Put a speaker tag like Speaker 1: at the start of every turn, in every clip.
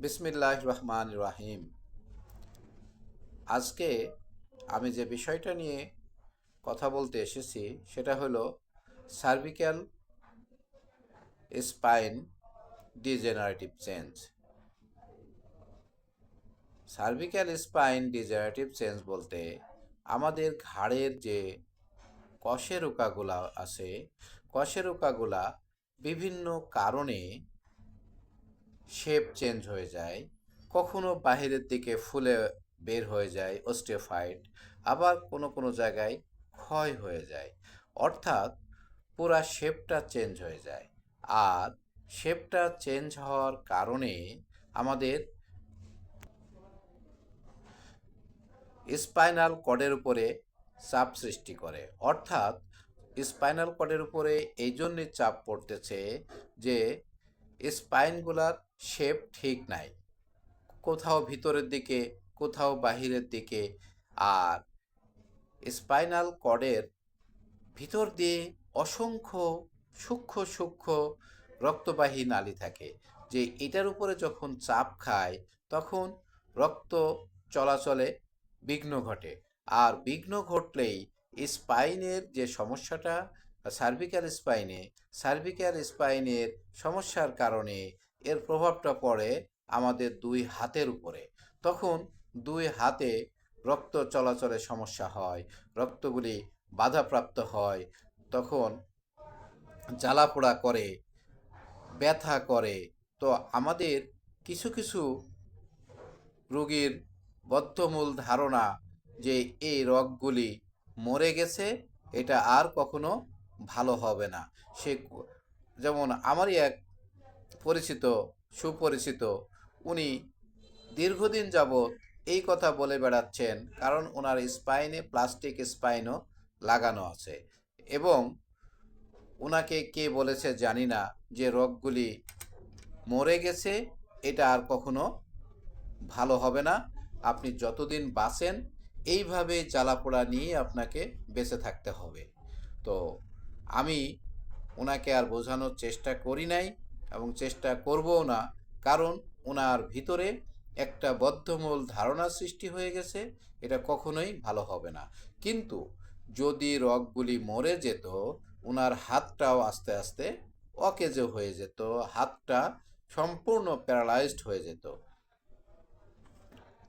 Speaker 1: বিসমিল্লাহির রহমানির রহিম। আজকে আমি যে বিষয়টা নিয়ে কথা বলতে এসেছি সেটা হলো cervical spine degenerative change. Cervical spine degenerative change বলতে আমাদের ঘাড়ের যে কশেরুকাগুলা আছে, কশেরুকাগুলা বিভিন্ন কারণে শেপ চেঞ্জ হয়ে যায়। কখনো বাহিরের দিকে ফুলে বের হয়ে যায় অস্টিওফাইট, আবার কোনো কোনো জায়গায় ক্ষয় হয়ে যায়। অর্থাৎ পুরা শেপটা চেঞ্জ হয়ে যায়। আর শেপটা চেঞ্জ হওয়ার কারণে আমাদের স্পাইনাল কর্ডের উপরে চাপ সৃষ্টি করে। অর্থাৎ স্পাইনাল কর্ডের উপরে এই জন্যে চাপ পড়তেছে যে স্পাইনগুলার শেপ ঠিক নাই, কোথাও ভিতরের দিকে, কোথাও বাহিরের দিকে। আর স্পাইনাল কর্ডের ভিতর দিয়ে অসংখ্য সূক্ষ্ম সূক্ষ্ম রক্তবাহী নালী থাকে, যে এটার উপরে যখন চাপ খায় তখন রক্ত চলাচলে বিঘ্ন ঘটে। আর বিঘ্ন ঘটলেই স্পাইনের যে সমস্যাটা, সার্ভিক্যাল স্পাইনের সমস্যার কারণে এর প্রভাবটা পড়ে আমাদের দুই হাতের উপরে। তখন দুই হাতে রক্ত চলাচলের সমস্যা হয়, রক্তগুলি বাধাপ্রাপ্ত হয়, তখন জ্বালাপোড়া করে, ব্যথা করে। তো আমাদের কিছু কিছু রোগীর বদ্ধমূল ধারণা যে এই রোগগুলি মরে গেছে, এটা আর কখনো ভালো হবে না। সে যেমন আমারই এক পরিচিত, সুপরিচিত, উনি দীর্ঘদিন যাবৎ এই কথা বলে বেড়াচ্ছেন, কারণ ওনার স্পাইনে প্লাস্টিক স্পাইনও লাগানো আছে। এবং ওনাকে কে বলেছে জানি না যে রোগগুলি মরে গেছে, এটা আর কখনো ভালো হবে না, আপনি যতদিন বাঁচেন এইভাবে জ্বালাপোড়া নিয়ে আপনাকে বেঁচে থাকতে হবে। তো আমি ওনাকে আর বোঝানোর চেষ্টা করি নাই এবং চেষ্টা করবও না, কারণ ওনার ভিতরে একটা বদ্ধমূল ধারণা সৃষ্টি হয়ে গেছে, এটা কখনোই ভালো হবে না। কিন্তু যদি রগগুলি মরে যেত, ওনার হাতটাও আস্তে আস্তে অকেজো হয়ে যেত, হাতটা সম্পূর্ণ প্যারালাইজড হয়ে যেত।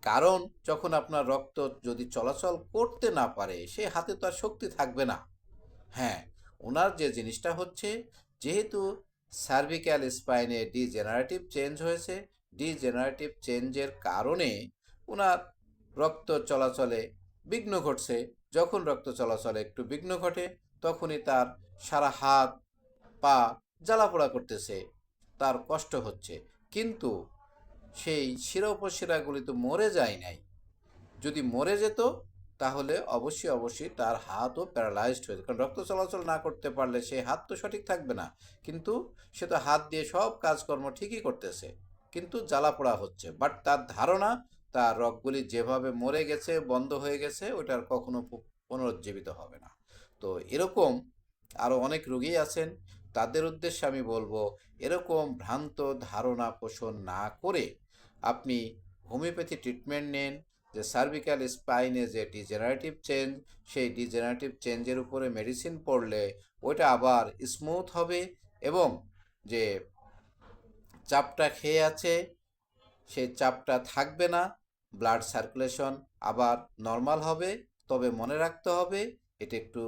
Speaker 1: কারণ যখন আপনার রক্ত যদি চলাচল করতে না পারে, সে হাতে তো আর শক্তি থাকবে না। হ্যাঁ, ওনার যে জিনিসটা হচ্ছে, যেহেতু সার্ভিক্যাল স্পাইনে ডিজেনারেটিভ চেঞ্জ হয়েছে, ডিজেনারেটিভ চেঞ্জের কারণে ওনার রক্ত চলাচলে বিঘ্ন ঘটছে। যখন রক্ত চলাচলে একটু বিঘ্ন ঘটে, তখনই তার সারা হাত পা জ্বালাপোড়া করতেছে, তার কষ্ট হচ্ছে। কিন্তু সেই শিরা উপশিরাগুলি তো মরে যায় নাই। যদি মরে যেত তাহলে অবশ্যই অবশ্যই তার হাতও প্যারালাইজড হয়ে যেত, কারণ রক্ত চলাচল না করতে পারলে সেই হাত তো সঠিক থাকবে না। কিন্তু সে তো হাত দিয়ে সব কাজকর্ম ঠিকই করতেছে, কিন্তু জ্বালাপোড়া হচ্ছে। বাট তার ধারণা তার রগগুলি যেভাবে মরে গেছে, বন্ধ হয়ে গেছে, ওটার কখনো পুনরুজ্জীবিত হবে না। তো এরকম আরও অনেক রোগী আছেন, তাদের উদ্দেশ্যে আমি বলবো, এরকম ভ্রান্ত ধারণা পোষণ না করে আপনি হোমিওপ্যাথি ট্রিটমেন্ট নেন। যে সার্ভিক্যাল স্পাইনে যে ডিজেনারেটিভ চেঞ্জ, সেই ডিজেনারেটিভ চেঞ্জের উপরে মেডিসিন পড়লে ওইটা আবার স্মুথ হবে, এবং যে চাপটা খেয়ে আছে সেই চাপটা থাকবে না, ব্লাড সার্কুলেশন আবার নর্মাল হবে। তবে মনে রাখতে হবে, এটা একটু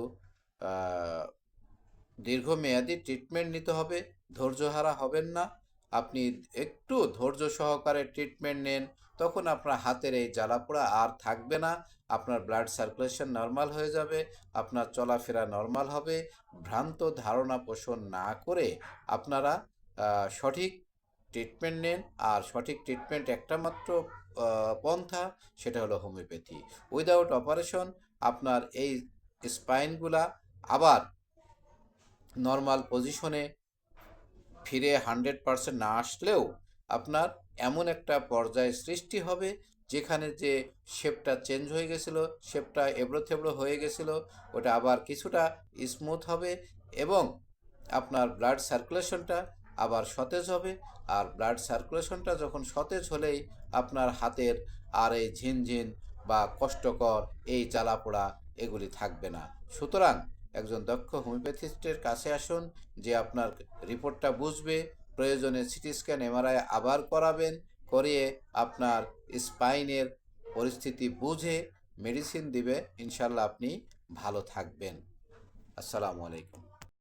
Speaker 1: দীর্ঘমেয়াদী ট্রিটমেন্ট নিতে হবে, ধৈর্যহারা হবেন না। আপনি একটু ধৈর্য সহকারে ট্রিটমেন্ট নেন, তখন আপনার হাতের এই জ্বালাপোড়া আর থাকবে না, আপনার ব্লাড সার্কুলেশন নর্মাল হয়ে যাবে, আপনার চলাফেরা নর্মাল হবে। ভ্রান্ত ধারণা পোষণ না করে আপনারা সঠিক ট্রিটমেন্ট নেন। আর সঠিক ট্রিটমেন্ট একটা মাত্র পন্থা, সেটা হলো হোমিওপ্যাথি। উইদাউট অপারেশন আপনার এই স্পাইনগুলা আবার নর্মাল পজিশনে ফিরে 100% না আসলেও আপনার এমন একটা পর্যায় সৃষ্টি হবে যেখানে যে শেপটা চেঞ্জ হয়ে গেছিলো, শেপটা এবড়ো থেবড়ো হয়ে গেছিলো, ওটা আবার কিছুটা স্মুথ হবে, এবং আপনার ব্লাড সার্কুলেশনটা আবার সতেজ হবে। আর ব্লাড সার্কুলেশনটা যখন সতেজ হলেই আপনার হাতের আর এই ঝিনঝিন বা কষ্টকর এই জ্বালাপোড়া এগুলি থাকবে না। সুতরাং একজন দক্ষ হোমিওপ্যাথিস্টের কাছে আসুন, যে আপনার রিপোর্টটা বুঝবে, প্রয়োজনে সিটি স্ক্যান এমআরআই আবার করাবেন, করিয়ে আপনার স্পাইনের পরিস্থিতি বুঝে মেডিসিন দিবে। ইনশাল্লাহ আপনি ভালো থাকবেন। আসসালামু আলাইকুম।